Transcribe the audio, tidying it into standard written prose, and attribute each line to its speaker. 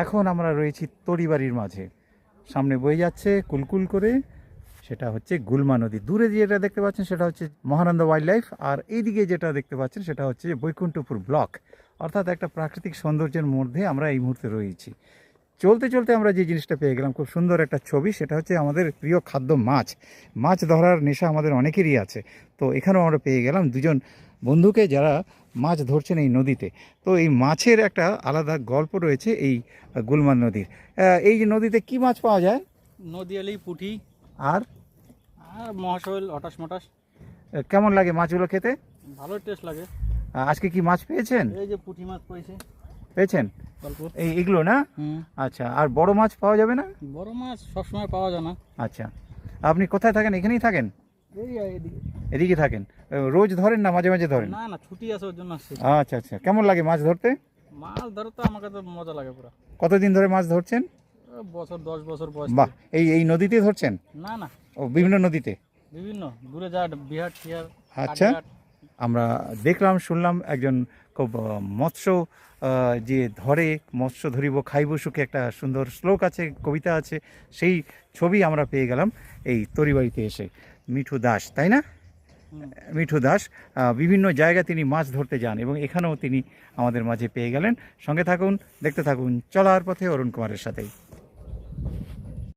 Speaker 1: এখন আমরা রয়েছি তরিবাড়ির মাঝে। সামনে বয়ে যাচ্ছে কুলকুল করে, সেটা হচ্ছে গুলমা নদী। দূরে যেটা দেখতে পাচ্ছেন সেটা হচ্ছে মহানন্দা ওয়াইল্ড লাইফ, আর এইদিকে যেটা দেখতে পাচ্ছেন সেটা হচ্ছে বৈকুণ্ঠপুর ব্লক। অর্থাৎ একটা প্রাকৃতিক সৌন্দর্যের মধ্যে আমরা এই মুহূর্তে রয়েছি। চলতে চলতে আমরা যে জিনিসটা পেয়ে গেলাম, খুব সুন্দর একটা ছবি, সেটা হচ্ছে আমাদের প্রিয় খাদ্য মাছ। মাছ ধরার নেশা আমাদের অনেকেরই আছে। তো এখানেও আমরা পেয়ে গেলাম দুজন বন্ধুকে যারা মাছ ধরছেন এই নদীতে। তো এই মাছের একটা আলাদা গল্প রয়েছে এই গুলমা নদীর। এই যে নদীতে কি মাছ পাওয়া যায়?
Speaker 2: নদী এলেই পুঁটি
Speaker 1: আর
Speaker 2: আর মহাশৈল হটাস মটাস।
Speaker 1: কেমন লাগে মাছগুলো খেতে?
Speaker 2: ভালো টেস্ট লাগে।
Speaker 1: আজকে কি মাছ পেয়েছেন?
Speaker 2: এই যে পুঁটি মাছ
Speaker 1: পেয়েছেন
Speaker 2: অল্প।
Speaker 1: এইগুলো না? আচ্ছা, আর বড় মাছ পাওয়া যাবে না?
Speaker 2: বড় মাছ সবসময় পাওয়া যায় না।
Speaker 1: আচ্ছা, আপনি কোথায় থাকেন? এখানেই থাকেন?
Speaker 2: এই এদিকে।
Speaker 1: এদিকে থাকেন। রোজ ধরেন না মাঝে মাঝে ধরেন?
Speaker 2: না না, ছুটি আছে ওর জন্য আসছি।
Speaker 1: আচ্ছা আচ্ছা, কেমন লাগে মাছ ধরতে?
Speaker 2: মাছ ধরো তো আমাকে তো মজা লাগে পুরো।
Speaker 1: কতদিন ধরে মাছ ধরছেন?
Speaker 2: বছর 10 বছর বয়স।
Speaker 1: বাহ, এই নদীতে ধরছেন?
Speaker 2: না না,
Speaker 1: ও, বিভিন্ন নদীতে।
Speaker 2: বিভিন্ন দূরে যা বিহার টিহার।
Speaker 1: আচ্ছা, আমরা দেখলাম শুনলাম একজন খুব মৎস্য যে ধরে, মৎস্য ধরিব খাইব সুখে, একটা সুন্দর শ্লোক আছে, কবিতা আছে, সেই ছবি আমরা পেয়ে গেলাম এই তরিবাড়িতে এসে। মিঠু দাস, তাই না? মিঠু দাস বিভিন্ন জায়গায় তিনি মাছ ধরতে যান এবং এখানেও তিনি আমাদের মাঝে পেয়ে গেলেন। সঙ্গে থাকুন, দেখতে থাকুন চলার পথে অরুণ কুমারের সাথেই।